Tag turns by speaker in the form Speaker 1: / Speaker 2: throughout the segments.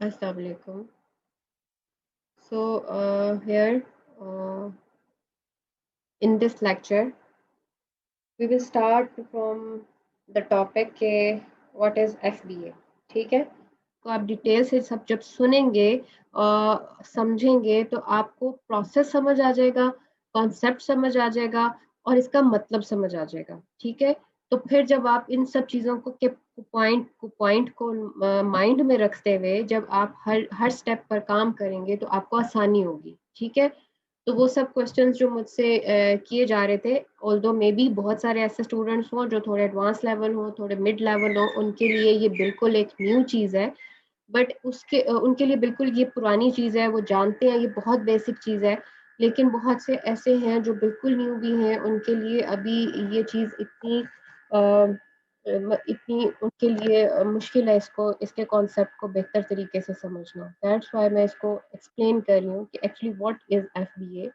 Speaker 1: Assalamu alaikum. So here in this lecture, we will start from the topic के what is FBA. ठीक है, तो आप detail से सब जब सुनेंगे समझेंगे तो आपको प्रोसेस समझ आ जाएगा, कॉन्सेप्ट समझ आ जाएगा और इसका मतलब समझ आ जाएगा। ठीक है, तो फिर जब आप इन सब चीज़ों को के पॉइंट को माइंड में रखते हुए जब आप हर स्टेप पर काम करेंगे तो आपको आसानी होगी। ठीक है, तो वो सब क्वेश्चंस जो मुझसे किए जा रहे थे, ऑल्दो मे बी बहुत सारे ऐसे स्टूडेंट्स हों जो थोड़े एडवांस लेवल हो, थोड़े मिड लेवल हो, उनके लिए ये बिल्कुल एक न्यू चीज़ है। बट उनके लिए बिल्कुल ये पुरानी चीज़ है, वो जानते हैं ये बहुत बेसिक चीज़ है। लेकिन बहुत से ऐसे हैं जो बिल्कुल न्यू भी हैं, उनके लिए अभी ये चीज़ इतनी उनके लिए मुश्किल है इसको इसके कॉन्सेप्ट को बेहतर तरीके से समझना। दैट्स व्हाई मैं इसको एक्सप्लेन कर रही हूँ कि actually what is FBA.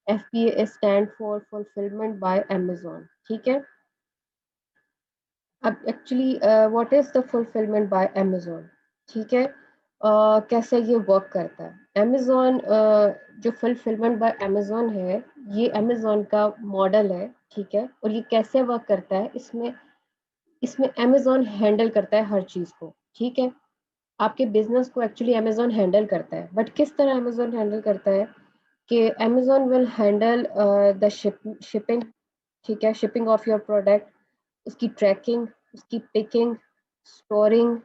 Speaker 1: FBA is stand for fulfilment bye Amazon. ठीक है, अब actually what is the fulfilment bye Amazon. ठीक है, कैसे ये वर्क करता है अमेज़न। जो फुलफिलमेंट बाय अमेज़न है, ये अमेज़न का मॉडल है। ठीक है, और ये कैसे वर्क करता है, इसमें इसमें अमेज़न हैंडल करता है हर चीज़ को। ठीक है, आपके बिजनेस को एक्चुअली अमेज़न हैंडल करता है, बट किस तरह अमेज़न हैंडल करता है कि Amazon will handle the shipping. ठीक है, शिपिंग ऑफ योर प्रोडक्ट, उसकी ट्रैकिंग, उसकी पिकिंग, स्टोरिंग,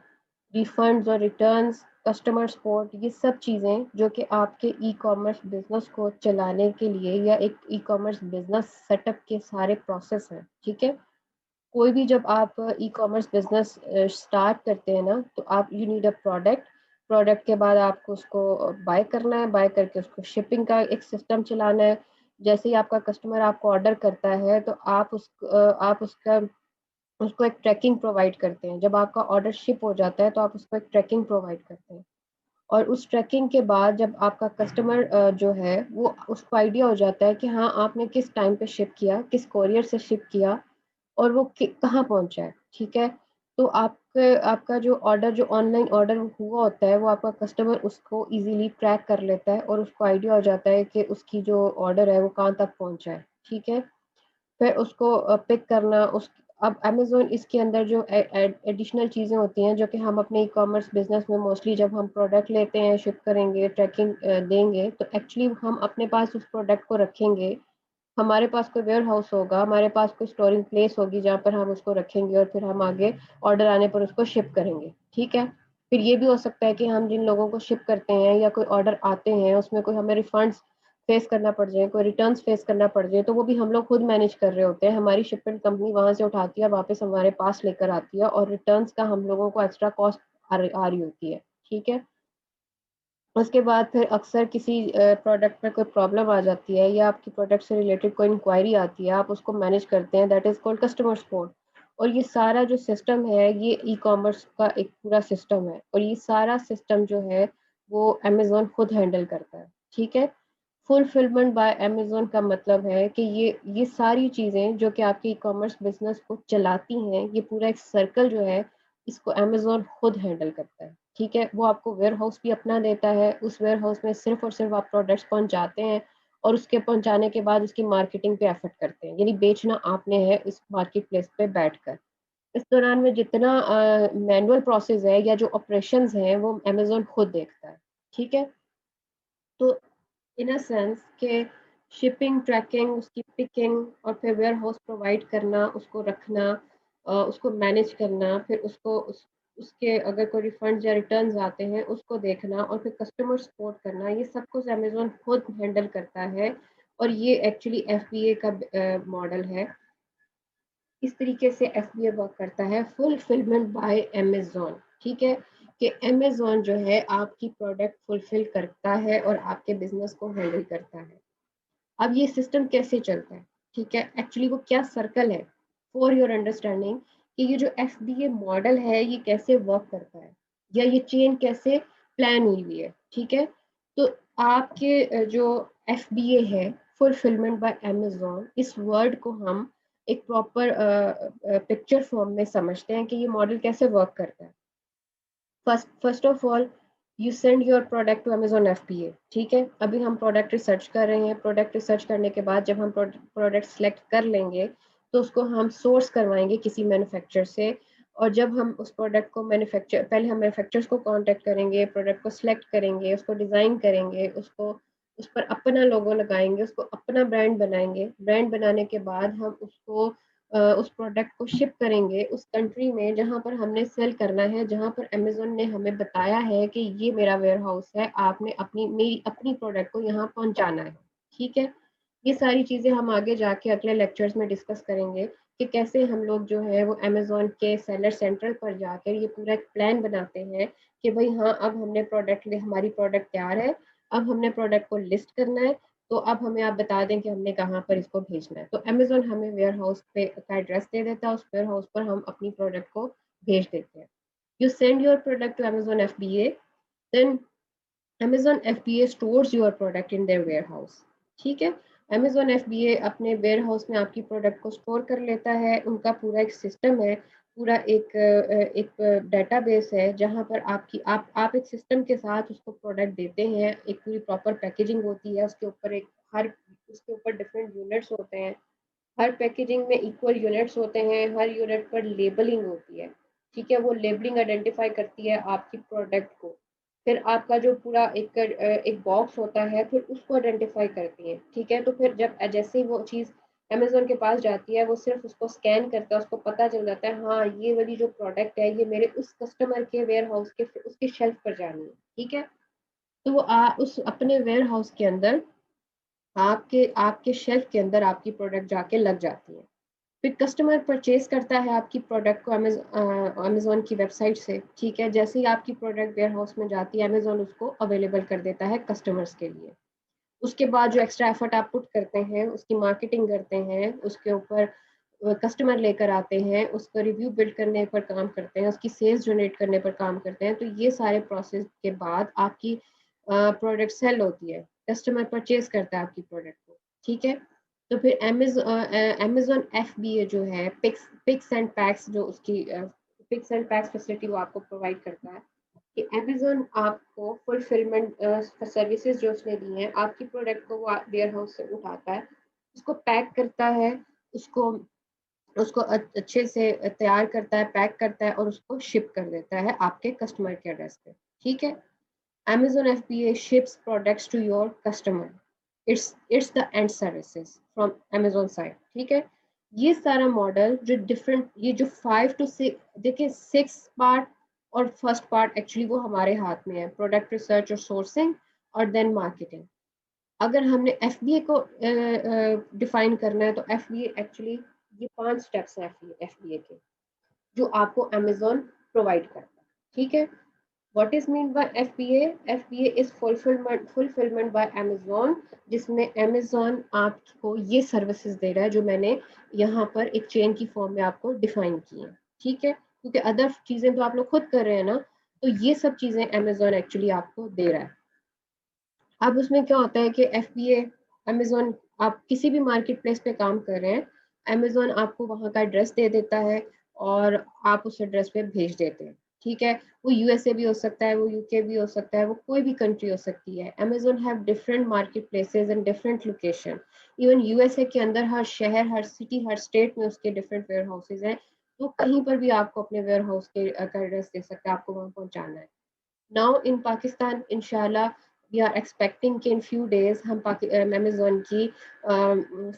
Speaker 1: रिफंड्स और रिटर्न्स, कस्टमर सपोर्ट, ये सब चीज़ें जो कि आपके ई कॉमर्स बिजनेस को चलाने के लिए या एक ई कॉमर्स बिजनेस सेटअप के सारे प्रोसेस हैं। ठीक है, कोई भी जब आप ई कॉमर्स बिजनेस स्टार्ट करते हैं ना, तो आप you need a product. Product के बाद आपको उसको बाय करना है, बाय करके उसको शिपिंग का एक सिस्टम चलाना है। जैसे ही आपका कस्टमर आपको ऑर्डर करता है तो आप उसका उसको एक ट्रैकिंग प्रोवाइड करते हैं। जब आपका ऑर्डर शिप हो जाता है तो आप उसको एक ट्रैकिंग प्रोवाइड करते हैं, और उस ट्रैकिंग के बाद जब आपका कस्टमर जो है वो उसको आइडिया हो जाता है कि हाँ आपने किस टाइम पे शिप किया, किस कोरियर से शिप किया और वो कहाँ पहुंचा है। ठीक है, तो आपके आपका जो ऑर्डर जो ऑनलाइन ऑर्डर हुआ होता है वो आपका कस्टमर उसको इजीली ट्रैक कर लेता है और उसको आइडिया हो जाता है कि उसकी जो ऑर्डर है वो कहाँ तक पहुंचा है। ठीक है, फिर उसको पिक करना उस अब अमेज़न इसके अंदर जो एडिशनल चीज़ें होती हैं जो कि हम अपने ई-कॉमर्स बिज़नेस में मोस्टली जब हम प्रोडक्ट लेते हैं, शिप करेंगे, ट्रैकिंग देंगे, तो एक्चुअली हम अपने पास उस प्रोडक्ट को रखेंगे। हमारे पास कोई वेयर हाउस होगा, हमारे पास कोई स्टोरिंग प्लेस होगी जहाँ पर हम उसको रखेंगे और फिर हम आगे ऑर्डर आने पर उसको शिप करेंगे। ठीक है, फिर ये भी हो सकता है कि हम जिन लोगों को शिप करते हैं या कोई ऑर्डर आते हैं उसमें कोई हमें रिफंड्स फेस करना पड़ जाए, कोई रिटर्न्स फेस करना पड़ जाए, तो वो भी हम लोग खुद मैनेज कर रहे होते हैं। हमारी शिपमेंट कंपनी वहाँ से उठाती है और वापस हमारे पास लेकर आती है, और रिटर्न्स का हम लोगों को एक्स्ट्रा कॉस्ट आ रही होती है। ठीक है, उसके बाद फिर अक्सर किसी प्रोडक्ट में कोई प्रॉब्लम आ जाती है या आपकी प्रोडक्ट से रिलेटेड कोई इंक्वायरी आती है, आप उसको मैनेज करते हैं, that is called customer support. और ये सारा जो सिस्टम है ये ई कॉमर्स का एक पूरा सिस्टम है, और ये सारा सिस्टम जो है वो अमेज़न खुद हैंडल करता है। ठीक है, फुलफिलमेंट बाय अमेज़न का मतलब है कि ये सारी चीज़ें जो कि आपके ई कॉमर्स बिजनेस को चलाती हैं, ये पूरा एक सर्कल जो है इसको अमेज़न खुद हैंडल करता है। ठीक है, वो आपको वेयर हाउस भी अपना देता है, उस वेयर हाउस में सिर्फ़ और सिर्फ़ आप प्रोडक्ट्स पहुँचाते हैं और उसके पहुँचाने के बाद उसकी मार्केटिंग पे एफर्ट करते हैं, यानी बेचना आपने है इस मार्केट प्लेस पे बैठकर। इस दौरान में जितना मैनुअल प्रोसेस है या जो ऑपरेशंस हैं वो अमेज़न खुद देखता है। ठीक है? तो इन अ सेंस कि शिपिंग, ट्रैकिंग, उसकी पिकिंग और फिर वेयर हाउस प्रोवाइड करना, उसको रखना, उसको मैनेज करना, फिर उसके अगर कोई रिफंड्स या रिटर्न्स आते हैं उसको देखना और फिर कस्टमर सपोर्ट करना, ये सब कुछ अमेज़न खुद हैंडल करता है। और ये एक्चुअली एफबीए का मॉडल है। इस तरीके से एफबीए वर्क करता है, फुलफिलमेंट बाय अमेज़न। ठीक है, कि अमेज़न जो है आपकी प्रोडक्ट फुलफिल करता है और आपके बिजनेस को हैंडल करता है। अब ये सिस्टम कैसे चलता है, ठीक है, एक्चुअली वो क्या सर्कल है, फॉर योर अंडरस्टैंडिंग, कि ये जो एफबीए मॉडल है ये कैसे वर्क करता है या ये चेन कैसे प्लान हुई हुई है। ठीक है, तो आपके जो एफबीए है, फुलफिलमेंट बाय अमेज़न, इस वर्ड को हम एक प्रॉपर पिक्चर फॉर्म में समझते हैं कि ये मॉडल कैसे वर्क करता है। First first of all, you send your product to Amazon FBA। ठीक है, अभी हम प्रोडक्ट रिसर्च कर रहे हैं। प्रोडक्ट रिसर्च करने के बाद जब हम प्रोडक्ट सेलेक्ट कर लेंगे तो उसको हम सोर्स करवाएंगे किसी मैन्युफैक्चरर से, और जब हम उस प्रोडक्ट को पहले हम मैन्युफैक्चरर्स को कांटेक्ट करेंगे, प्रोडक्ट को सिलेक्ट करेंगे, उसको डिज़ाइन करेंगे, उसको उस पर अपना लोगो लगाएंगे, उसको अपना ब्रांड बनाएंगे। ब्रांड बनाने के बाद हम उसको उस प्रोडक्ट को शिप करेंगे उस कंट्री में जहाँ पर हमने सेल करना है, जहाँ पर अमेज़न ने हमें बताया है कि ये मेरा वेयर हाउस है, आपने मेरी अपनी प्रोडक्ट को यहाँ पहुँचाना है। ठीक है? ये सारी चीज़ें हम आगे जाके अगले लेक्चर्स में डिस्कस करेंगे कि कैसे हम लोग जो है वो अमेज़न के सेलर सेंट्रल पर जाकर ये पूरा एक प्लान बनाते हैं कि भाई हाँ, अब हमने हमारी प्रोडक्ट तैयार है, अब हमने प्रोडक्ट को लिस्ट करना है, तो अब हमें आप बता दें कि हमने कहाँ पर इसको भेजना है। तो अमेज़न हमें वेयर हाउस पे का एड्रेस दे देता है, उस वेयर हाउस पर हम अपनी प्रोडक्ट को भेज देते हैं। You send your product to Amazon FBA, then Amazon FBA stores your product in their warehouse. ठीक है? अमेज़न FBA अपने वेयर हाउस में आपकी प्रोडक्ट को स्टोर कर लेता है। उनका पूरा एक सिस्टम है, पूरा एक डेटाबेस है जहाँ पर आप एक सिस्टम के साथ उसको प्रोडक्ट देते हैं। एक पूरी प्रॉपर पैकेजिंग होती है, उसके ऊपर डिफरेंट यूनिट्स होते हैं। हर पैकेजिंग में इक्वल यूनिट्स होते हैं, हर यूनिट पर लेबलिंग होती है। ठीक है, वो लेबलिंग आइडेंटिफाई करती है आपकी प्रोडक्ट को। फिर आपका जो पूरा एक बॉक्स होता है, फिर उसको आइडेंटिफाई करती है। ठीक है, तो फिर जब जैसे ही वो चीज़ अमेजोन के पास जाती है, वो सिर्फ उसको स्कैन करता है, उसको पता चल जाता है हाँ, ये वाली जो प्रोडक्ट है ये मेरे उस कस्टमर के वेयर हाउस के उसकी शेल्फ पर जानी है। ठीक है, तो वो उस अपने वेयर हाउस के अंदर आपके आपके शेल्फ के अंदर आपकी प्रोडक्ट जाके लग जाती है। फिर कस्टमर परचेज करता है आपकी प्रोडक्ट को अमेज़न की वेबसाइट से। ठीक है, जैसे ही आपकी प्रोडक्ट वेयर हाउस में जाती है, अमेज़न उसको अवेलेबल कर देता है कस्टमर्स के लिए। उसके बाद जो एक्स्ट्रा एफर्ट आप पुट करते हैं, उसकी मार्केटिंग करते हैं, उसके ऊपर कस्टमर लेकर आते हैं, उसका रिव्यू बिल्ड करने पर काम करते हैं, उसकी सेल्स जनरेट करने पर काम करते हैं, तो ये सारे प्रोसेस के बाद आपकी प्रोडक्ट सेल होती है, कस्टमर परचेज करता है आपकी प्रोडक्ट को। ठीक है, तो फिर अमेज़न FBA जो है, पिक्स एंड पैक्स जो उसकी पिक्स एंड पैक्स फैसिलिटी वो आपको प्रोवाइड करता है कि अमेज़न आपको फुलफिलमेंट सर्विसेज जो उसने दी हैं, आपकी प्रोडक्ट को वो वेयर हाउस से उठाता है, उसको पैक करता है, उसको उसको अच्छे से तैयार करता है, पैक करता है और उसको शिप कर देता है आपके कस्टमर के एड्रेस पे। ठीक है, Amazon FBA ships products to your customer. It's the end services from Amazon side. ठीक है, ये सारा मॉडल जो डिफरेंट, ये जो 5 to 6 देखिए 6 पार्ट और फर्स्ट पार्ट एक्चुअली वो हमारे हाथ में है, प्रोडक्ट रिसर्च और सोर्सिंग और देन मार्केटिंग। अगर हमने FBA को डिफाइन करना है तो FBA एक्चुअली ये 5 स्टेप्स हैं FBA के, जो आपको अमेजोन प्रोवाइड करता है। ठीक है, What is mean by FBA? FBA is fulfillment by Amazon, जिसमें Amazon आपको ये सर्विसेज दे रहा है जो मैंने यहाँ पर एक चेन की फॉर्म में आपको डिफाइन की है। ठीक है, क्योंकि अदर चीजें तो आप लोग खुद कर रहे हैं ना, तो ये सब चीजें Amazon एक्चुअली आपको दे रहा है। अब उसमें क्या होता है कि FBA Amazon, आप किसी भी मार्केट प्लेस पे काम कर रहे हैं, Amazon आपको वहाँ का एड्रेस दे देता है और आप उस एड्रेस पे भेज देते हैं। ठीक है, वो USA भी हो सकता है, वो UK भी हो सकता है, वो कोई भी कंट्री हो सकती है। Amazon have different market places and different location. Even USA के अंदर हर शहर, हर सिटी, हर स्टेट में उसके डिफरेंट वेयर हाउसेज हैं, तो कहीं पर भी आपको अपने वेयर हाउस के एड्रेस दे सकते हैं, आपको वहाँ पहुँचाना है। Now in Pakistan, inshallah, we are expecting कि in few days हम Amazon की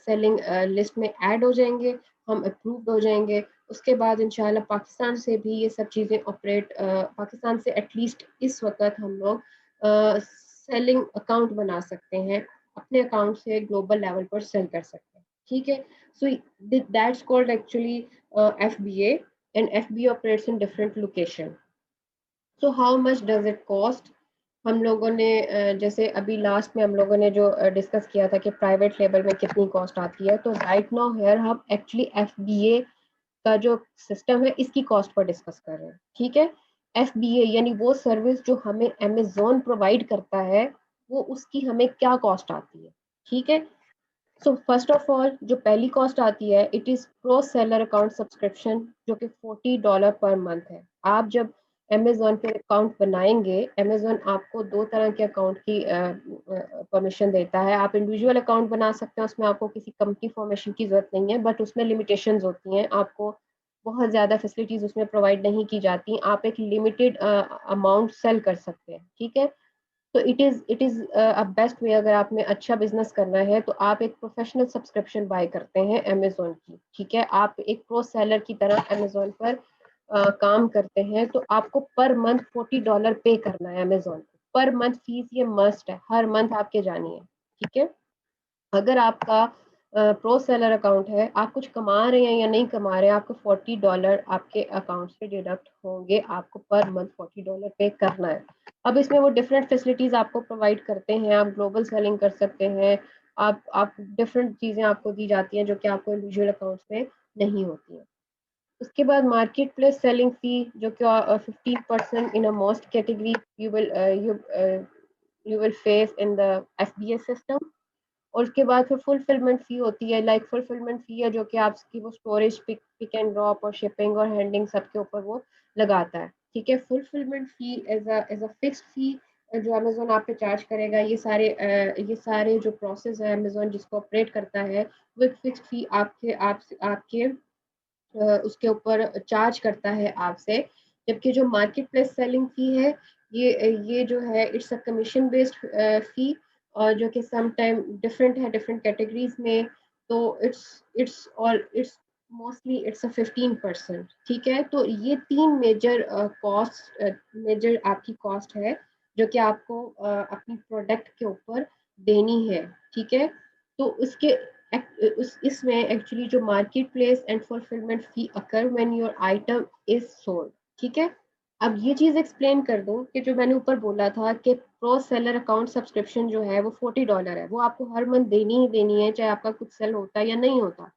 Speaker 1: सेलिंग लिस्ट में ऐड हो जाएंगे, हम अप्रूव्ड हो जाएंगे। उसके बाद इंशाल्लाह पाकिस्तान से भी ये सब चीज़ें ऑपरेट, पाकिस्तान से एटलीस्ट इस वक्त हम लोग सेलिंग अकाउंट बना सकते हैं, अपने अकाउंट से ग्लोबल लेवल पर सेल कर सकते हैं। ठीक है, so that's called actually FBA, and FBA operates in different location. So how much does it cost? हम लोगों ने जैसे अभी लास्ट में हम लोगों ने जो डिस्कस किया था कि प्राइवेट लेवल में कितनी कॉस्ट आती है, तो राइट नाउ हेयर हम एक्चुअली FBA का जो सिस्टम है इसकी कॉस्ट पर डिस्कस कर रहे हैं। ठीक है, FBA यानी वो सर्विस जो हमें अमेजोन प्रोवाइड करता है, वो उसकी हमें क्या कॉस्ट आती है। ठीक है, सो फर्स्ट ऑफ ऑल जो पहली कॉस्ट आती है, it is pro seller account subscription, जो कि $40 पर मंथ है। आप जब अमेजोन पे अकाउंट बनाएंगे, अमेजोन आपको 2 तरह के अकाउंट की परमिशन देता है। आप इंडिविजुअल अकाउंट बना सकते हैं, उसमें आपको किसी कंपनी फॉर्मेशन की जरूरत नहीं है, बट उसमें लिमिटेशंस होती हैं, आपको बहुत ज़्यादा फैसिलिटीज उसमें प्रोवाइड नहीं की जाती। आप एक लिमिटेड अमाउंट सेल कर सकते हैं, ठीक है। तो it is a best way, अगर आपने अच्छा बिजनेस करना है तो आप एक प्रोफेशनल सब्सक्रिप्शन बाय करते हैं अमेजोन की, ठीक है। आप एक प्रो सेलर की तरह अमेजोन पर काम करते हैं, तो आपको पर मंथ $40 पे करना है अमेजोन को। पर मंथ फीस ये मस्ट है, हर मंथ आपके जानी है, ठीक है। अगर आपका प्रो सेलर अकाउंट है, आप कुछ कमा रहे हैं या नहीं कमा रहे हैं, आपको $40 आपके अकाउंट से डिडक्ट होंगे, आपको पर मंथ $40 पे करना है। अब इसमें वो डिफरेंट फैसिलिटीज आपको प्रोवाइड करते हैं, आप ग्लोबल सेलिंग कर सकते हैं, आप डिफरेंट चीजें आपको दी जाती हैं जो कि आपको इंडिविजुअल अकाउंट्स में नहीं होती हैं। उसके बाद मार्केट प्लेस सेलिंग फी, जो कि 15% in a most category you will face in the FBA system. और उसके बाद फिर फुलफिलमेंट फी होती है, लाइक फुलफिलमेंट फी है जो कि आपकी वो स्टोरेज, पिक एंड ड्रॉप और शिपिंग और हैंडलिंग सबके ऊपर वो लगाता है, ठीक है। Fulfilment fee as a fixed fee जो अमेजोन आप पे चार्ज करेगा। ये सारे जो प्रोसेस है अमेजोन जिसको ऑपरेट करता है, वो एक फिक्स्ड फी आपके उसके ऊपर चार्ज करता है आपसे। जबकि जो मार्केट प्लेस सेलिंग फी है, ये जो है इट्स अ कमीशन बेस्ड फी, और जो कि सम टाइम डिफरेंट है डिफरेंट कैटेगरीज में। तो इट्स मोस्टली इट्स अ 15%, ठीक है। तो ये 3 मेजर आपकी कॉस्ट है जो कि आपको अपनी प्रोडक्ट के ऊपर देनी है, ठीक है। तो उसके इसमें एक्चुअली जो market place and fulfilment fee occur when your item is sold, ठीक है। अब ये चीज एक्सप्लेन कर दूं कि जो मैंने ऊपर बोला था कि प्रो सेलर अकाउंट सब्सक्रिप्शन जो है वो $40 है, वो आपको हर मंथ देनी ही देनी है, चाहे आपका कुछ सेल होता है या नहीं होता।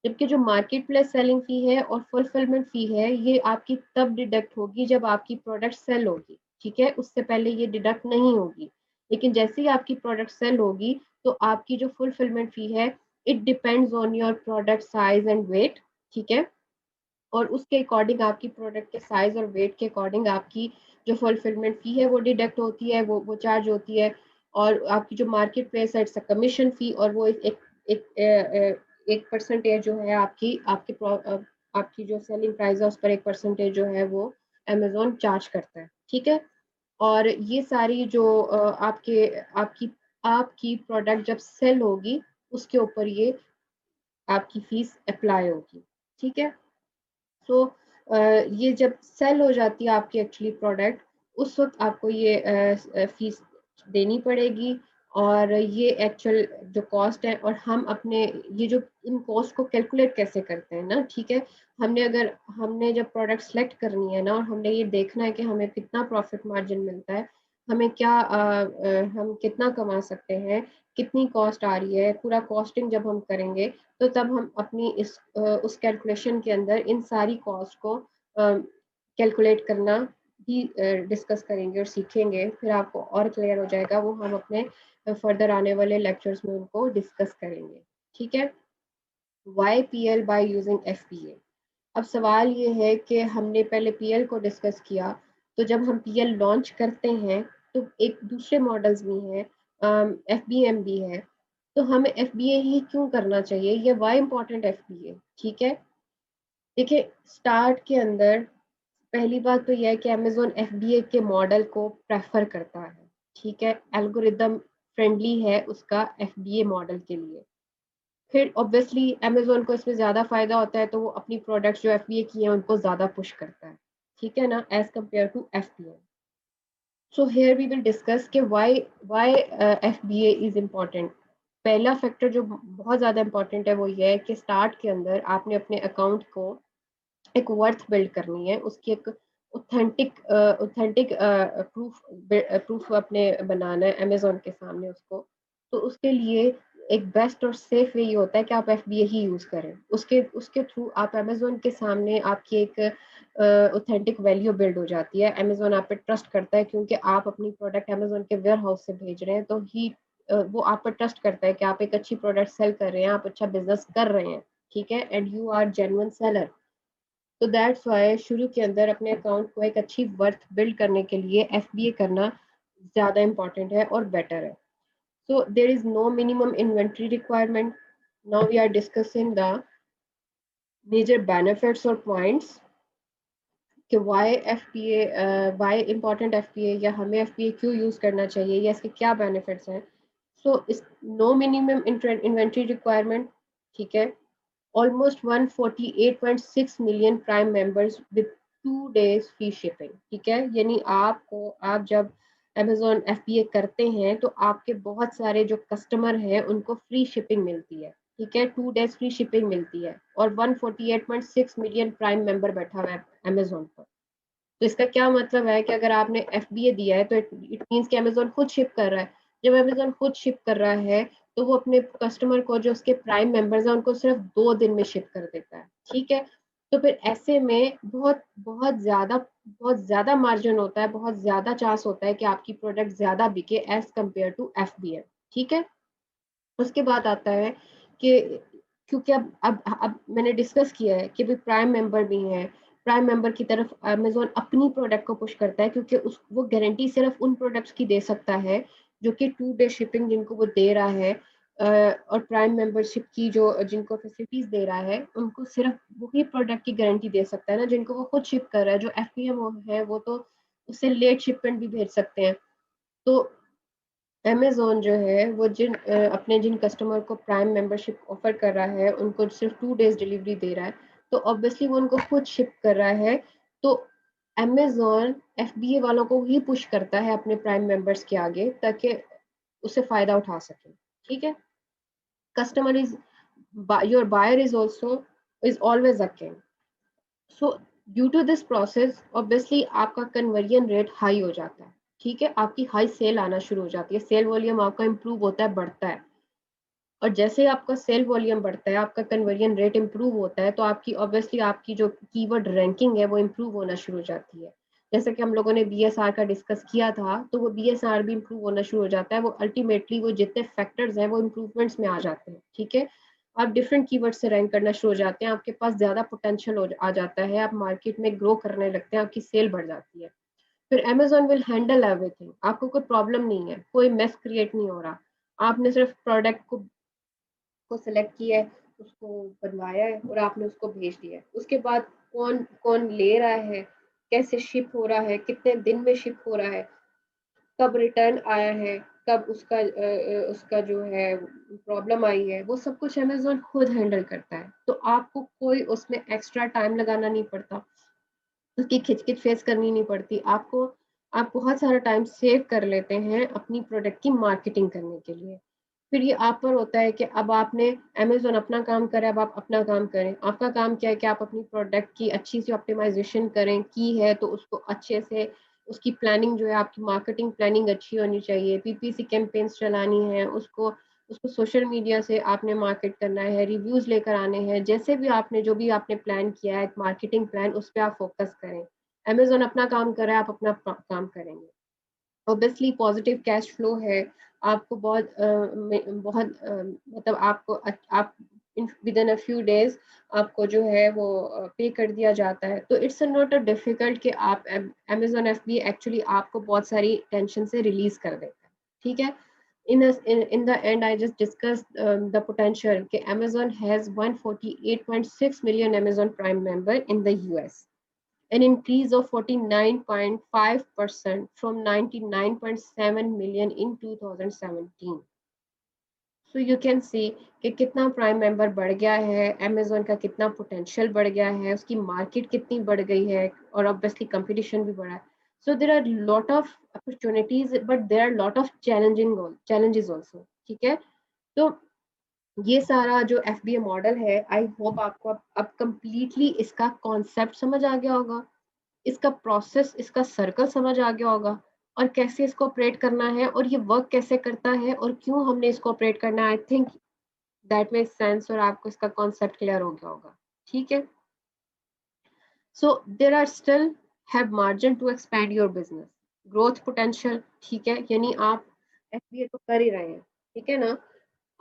Speaker 1: जबकि जो मार्केट प्लेस सेलिंग फी है और फुलफिलमेंट फी है, ये आपकी तब डिडक्ट होगी जब आपकी प्रोडक्ट सेल होगी, ठीक है। उससे पहले ये डिडक्ट नहीं होगी। लेकिन जैसे ही आपकी प्रोडक्ट सेल होगी, तो आपकी जो फुलफिलमेंट फी है, it depends on your product size and weight, ठीक है। और उसके अकॉर्डिंग, आपकी प्रोडक्ट के साइज और वेट के अकॉर्डिंग आपकी जो फुलफिलमेंट फी है वो डिडक्ट होती है, वो चार्ज होती है। और आपकी जो मार्केट प्लेस है इट्स अ कमीशन फी, और वो एक परसेंटेज जो है आपकी जो सेलिंग प्राइस है उस पर 1% जो है वो अमेजोन चार्ज करता है, ठीक है। और ये सारी जो आपके आपकी आपकी प्रोडक्ट जब सेल होगी, उसके ऊपर ये आपकी फीस अप्लाई होगी, ठीक है। सो ये जब सेल हो जाती है आपकी एक्चुअली प्रोडक्ट, उस वक्त आपको ये फीस देनी पड़ेगी। और ये एक्चुअल जो कॉस्ट है, और हम अपने ये जो इन कॉस्ट को कैलकुलेट कैसे करते हैं ना, ठीक है। हमने जब प्रोडक्ट सेलेक्ट करनी है ना, और हमने ये देखना है कि हमें कितना प्रॉफिट मार्जिन मिलता है, हमें हम कितना कमा सकते हैं, कितनी कॉस्ट आ रही है, पूरा कॉस्टिंग जब हम करेंगे, तो तब हम अपनी उस कैलकुलेशन के अंदर इन सारी कॉस्ट को कैलकुलेट करना भी डिस्कस करेंगे और सीखेंगे। फिर आपको और क्लियर हो जाएगा, वो हम अपने फर्दर आने वाले लेक्चर्स में उनको डिस्कस करेंगे, ठीक है। Why PL by using FBA। अब सवाल ये है कि हमने पहले PL को डिस्कस किया, तो जब हम PL लॉन्च करते हैं, तो एक दूसरे मॉडल्स भी हैं, FBM भी है, तो हमें FBA ही क्यों करना चाहिए, ये वाई इम्पोर्टेंट FBA, ठीक है। देखिए, स्टार्ट के अंदर पहली बात तो यह है कि अमेजोन FBA के मॉडल को प्रेफर करता है, ठीक है। एल्गोरिदम फ्रेंडली है उसका FBA मॉडल के लिए। फिर ऑब्वियसली अमेजोन को इसमें ज़्यादा फायदा होता है, तो वो अपनी प्रोडक्ट्स जो FBA की हैं उनको ज़्यादा पुश करता है, ठीक है ना, as compare to FBA। So here we will discuss कि व्हाई FBA इज इम्पोर्टेंट। पहला फैक्टर जो बहुत ज़्यादा इम्पोर्टेंट है वो ये है कि स्टार्ट के अंदर आपने अपने अकाउंट को एक वर्थ बिल्ड करनी है, उसकी एक ऑथेंटिक प्रूफ अपने बनाना है अमेजोन के सामने उसको। तो उसके लिए एक बेस्ट और सेफ वे ये होता है कि आप FBA ही यूज करें, उसके उसके थ्रू आप अमेजोन के सामने आपकी एक ऑथेंटिक वैल्यू बिल्ड हो जाती है। अमेजोन आप पे ट्रस्ट करता है क्योंकि आप अपनी प्रोडक्ट अमेजोन के वेयर हाउस से भेज रहे हैं, तो वो आप पर ट्रस्ट करता है कि आप एक अच्छी प्रोडक्ट सेल कर रहे हैं, आप अच्छा बिजनेस कर रहे हैं, ठीक है, and you are genuine seller. तो दैट्स वाई शुरू के अंदर अपने अकाउंट को एक अच्छी वर्थ बिल्ड करने के लिए FBA करना ज़्यादा इम्पॉर्टेंट है और बेटर है. So there is no minimum inventory requirement. Now we are discussing the major benefits or points कि why important FBA या हमें FBA क्यों यूज करना चाहिए या इसके क्या बेनिफिट्स हैं. So इस no minimum inventory requirement, ठीक है. Almost 148.6 million prime members with 2 days free shipping, ठीक है. यानी आप जब Amazon FBA करते हैं तो आपके बहुत सारे जो कस्टमर हैं उनको फ्री शिपिंग मिलती है, ठीक है. 2 days फ्री शिपिंग मिलती है और 148.6 मिलियन प्राइम मेंबर बैठा हुआ है Amazon पर. तो इसका क्या मतलब है कि अगर आपने FBA दिया है तो इट मीन्स कि अमेजोन खुद शिप कर रहा है. जब अमेजोन खुद शिप कर रहा है तो वो अपने कस्टमर को जो उसके प्राइम मेंबर्स हैं उनको सिर्फ 2 दिन में शिप कर देता है, ठीक है. तो फिर ऐसे में बहुत ज्यादा मार्जिन होता है, बहुत ज्यादा चांस होता है कि आपकी प्रोडक्ट ज्यादा बिके एज कम्पेयर टू FBA, ठीक है. उसके बाद आता है कि क्योंकि अब मैंने डिस्कस किया है कि भी प्राइम मेंबर भी हैं. प्राइम मेंबर की तरफ अमेजोन अपनी प्रोडक्ट को पुश करता है क्योंकि उस वो गारंटी सिर्फ उन प्रोडक्ट्स की दे सकता है जो कि 2 डे शिपिंग जिनको वो दे रहा है. और प्राइम मेंबरशिप की जो जिनको फैसिलिटीज दे रहा है उनको सिर्फ वही प्रोडक्ट की गारंटी दे सकता है ना जिनको वो खुद शिप कर रहा है. जो FBM है वो तो उससे लेट शिपमेंट भी भेज सकते हैं. तो अमेज़न जो है वो अपने जिन कस्टमर को प्राइम मेंबरशिप ऑफर कर रहा है उनको सिर्फ 2 days डिलीवरी दे रहा है. तो ऑब्वियसली वो उनको खुद शिप कर रहा है. तो अमेज़न FBA वालों को ही पुश करता है अपने प्राइम मेंबर्स के आगे ताकि उससे फायदा उठा सके, ठीक है. Customer is your buyer is also is always a king. So due to this process obviously आपका कन्वर्जन रेट हाई हो जाता है, ठीक है. आपकी हाई सेल आना शुरू हो जाती है, सेल वॉल्यूम आपका इंप्रूव होता है, बढ़ता है. और जैसे ही आपका सेल वॉल्यूम बढ़ता है, आपका कन्वर्जन रेट इंप्रूव होता है, तो आपकी ऑब्वियसली आपकी जो कीवर्ड रैंकिंग है वो इंप्रूव होना शुरू हो जाती है. जैसे कि हम लोगों ने BSR का डिस्कस किया था तो वो BSR भी इंप्रूव होना शुरू हो जाता है. वो अल्टीमेटली वो जितने फैक्टर्स हैं वो इंप्रूवमेंट्स में आ जाते हैं, ठीक है. आप डिफरेंट कीवर्ड से रैंक करना शुरू हो जाते हैं, आपके पास ज्यादा पोटेंशियल आ जाता है, आप मार्केट में ग्रो करने लगते हैं, आपकी सेल बढ़ जाती है. फिर Amazon विल हैंडल एवरीथिंग, आपको कोई प्रॉब्लम नहीं है, कोई मेस क्रिएट नहीं हो रहा. आपने सिर्फ प्रोडक्ट को सिलेक्ट किया है, उसको बनवाया है और आपने उसको भेज दिया है. उसके बाद कौन कौन ले रहा है, कैसे शिप हो रहा है, कितने दिन में शिप हो रहा है, कब रिटर्न आया है, कब उसका जो है प्रॉब्लम आई है, वो सब कुछ अमेजोन खुद हैंडल करता है. तो आपको कोई उसमें एक्स्ट्रा टाइम लगाना नहीं पड़ता, उसकी खिचकिच फेस करनी नहीं पड़ती आपको. आप बहुत सारा टाइम सेव कर लेते हैं अपनी प्रोडक्ट की मार्केटिंग करने के लिए. फिर ये आप पर होता है कि अब आपने अमेजोन अपना काम करा, अब आप अपना काम करें. आपका काम क्या है कि आप अपनी प्रोडक्ट की अच्छी सी ऑप्टिमाइजेशन करें, की है तो उसको अच्छे से उसकी प्लानिंग जो है, आपकी मार्केटिंग प्लानिंग अच्छी होनी चाहिए, PPC कैंपेन्स चलानी है, उसको उसको सोशल मीडिया से आपने मार्केट करना है, रिव्यूज लेकर आने हैं. जैसे भी आपने जो भी आपने प्लान किया है मार्केटिंग प्लान, उस पर आप फोकस करें. अमेजोन अपना काम कर रहा है, आप अपना काम करेंगे. ऑब्वियसली पॉजिटिव कैश फ्लो है, आपको मतलब आप with in a few days आपको जो है वो पे कर दिया जाता है. तो इट्स नॉट अ डिफिकल्ट कि आप Amazon FBA एक्चुअली आपको बहुत सारी टेंशन से रिलीज कर देता है, ठीक है. In the end, I just discussed the potential. कि Amazon has 148.6 million Amazon Prime member in the US, an increase of 49.5% from 99.7 million in 2017. So you can see कि कितना प्राइम मेंबर बढ़ गया है, अमेजोन का कितना पोटेंशियल बढ़ गया है, उसकी मार्केट कितनी बढ़ गई है और ऑब्वियसली कंपटीशन भी बढ़ा है. So there are lot of opportunities but there are lot of challenges also, ठीक है. तो ये सारा जो FBA मॉडल है, आई होप आपको अब कंप्लीटली इसका कॉन्सेप्ट समझ आ गया होगा, इसका प्रोसेस, इसका सर्कल समझ आ गया होगा और कैसे इसको ऑपरेट करना है और ये वर्क कैसे करता है और क्यों हमने इसको ऑपरेट करना है. I think that make sense और आपको इसका कॉन्सेप्ट क्लियर हो गया होगा, ठीक है. So there are still have margin to expand your business, growth potential, ठीक है. यानी आप FBA तो कर ही रहे हैं, ठीक है ना,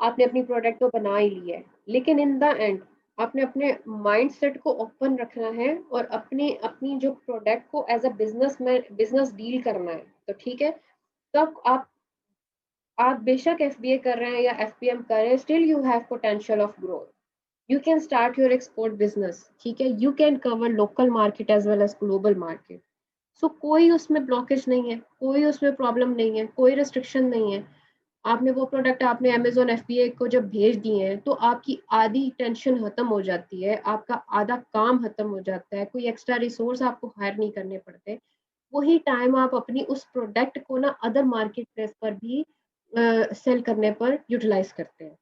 Speaker 1: आपने अपनी प्रोडक्ट तो बना ही ली है, लेकिन इन द एंड आपने अपने माइंडसेट को ओपन रखना है और अपनी अपनी जो प्रोडक्ट को एज अ बिजनेस में बिजनेस डील करना है, तो ठीक है। तब आप बेशक एफबीए कर रहे हैं या एफपीएम कर रहे हैं, still you have potential of growth. You can start your export business, ठीक है। You can cover local market as well as global market. So कोई उसमें ब्लॉकेज नहीं है, कोई उसमें प्रॉब्लम नहीं है, कोई रिस्ट्रिक्शन नहीं है। आपने वो प्रोडक्ट आपने अमेजोन एफबीए को जब भेज दिए हैं तो आपकी आधी टेंशन खत्म हो जाती है, आपका आधा काम खत्म हो जाता है, कोई एक्स्ट्रा रिसोर्स आपको हायर नहीं करने पड़ते। वही टाइम आप अपनी उस प्रोडक्ट को ना अदर मार्केट प्लेस पर भी सेल करने पर यूटिलाइज करते हैं।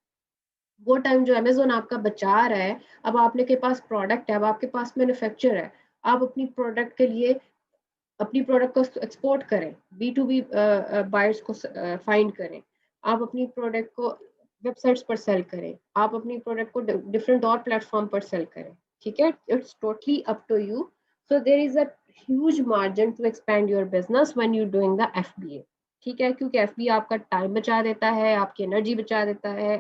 Speaker 1: वो टाइम जो अमेज़न आपका बचा रहा है, अब आपने के पास प्रोडक्ट है, अब आपके पास मैन्युफैक्चर है, आप अपनी प्रोडक्ट के लिए अपनी प्रोडक्ट को एक्सपोर्ट करें, बी टू बी बायर्स को फाइंड करें, आप अपनी प्रोडक्ट को वेबसाइट्स पर सेल करें, आप अपनी प्रोडक्ट को डिफरेंट और प्लेटफॉर्म पर सेल करें, ठीक है। It's totally up to you. So there is a huge margin to expand your business when you doing the FBA, ठीक है। क्योंकि एफबीए आपका टाइम बचा देता है, आपकी एनर्जी बचा देता है,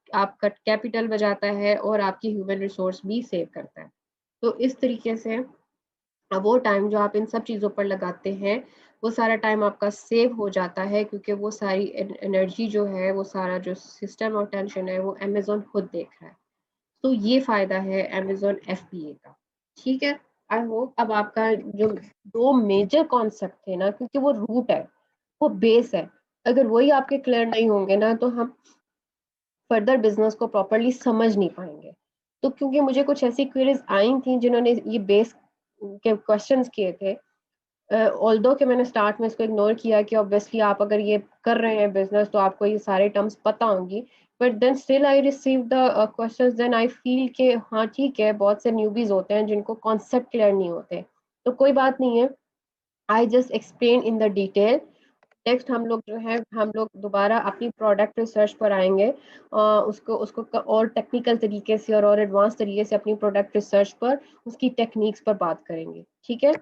Speaker 1: आपका कैपिटल बचाता है और आपकी ह्यूमन रिसोर्स भी सेव करता है। तो इस तरीके से अब वो टाइम जो आप इन सब चीज़ों पर लगाते हैं, वो सारा टाइम आपका सेव हो जाता है, क्योंकि वो सारी एनर्जी जो है, वो सारा जो सिस्टम और टेंशन है, वो अमेज़न खुद देख रहा है। तो ये फ़ायदा है अमेज़न एफबीए का, ठीक है। आई होप अब आपका जो 2 मेजर कॉन्सेप्ट थे ना, क्योंकि वो रूट है, वो बेस है, अगर वही आपके क्लियर नहीं होंगे ना, तो हम फर्दर बिजनेस को प्रॉपर्ली समझ नहीं पाएंगे। तो क्योंकि मुझे कुछ ऐसी क्वेरीज आई थी जिन्होंने ये बेस के क्वेश्चंस किए थे, ऑल्दो कि मैंने स्टार्ट में इसको इग्नोर किया कि ऑब्वियसली आप अगर ये कर रहे हैं बिजनेस तो आपको ये सारे टर्म्स पता होंगी, but then still I receive the questions, then I feel कि हाँ ठीक है, बहुत से न्यूबीज होते हैं जिनको कॉन्सेप्ट क्लियर नहीं होते, तो कोई बात नहीं है। I just explain in the detail. Next हम लोग जो है, हम लोग दोबारा अपनी प्रोडक्ट रिसर्च पर आएंगे, उसको उसको और टेक्निकल तरीके से और एडवांस तरीके से अपनी प्रोडक्ट रिसर्च पर उसकी टेक्निक्स पर बात करेंगे, ठीक है।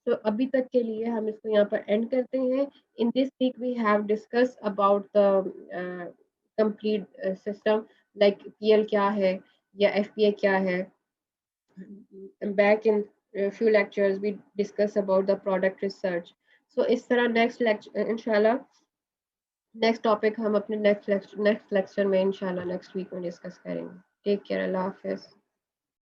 Speaker 1: तो अभी तक के लिए हम इसको यहाँ पर एंड करते हैं। In this week we have discuss about the complete system, like PL क्या है या एफपीए क्या है। Back in a few lectures we discuss about the product research. So इस तरह नेक्स्ट लेक्चर इंशाल्लाह, नेक्स्ट टॉपिक हम अपने नेक्स्ट लेक्चर में इंशाल्लाह नेक्स्ट वीक में डिस्कस करेंगे। टेक केयर, अल्लाह हाफिज।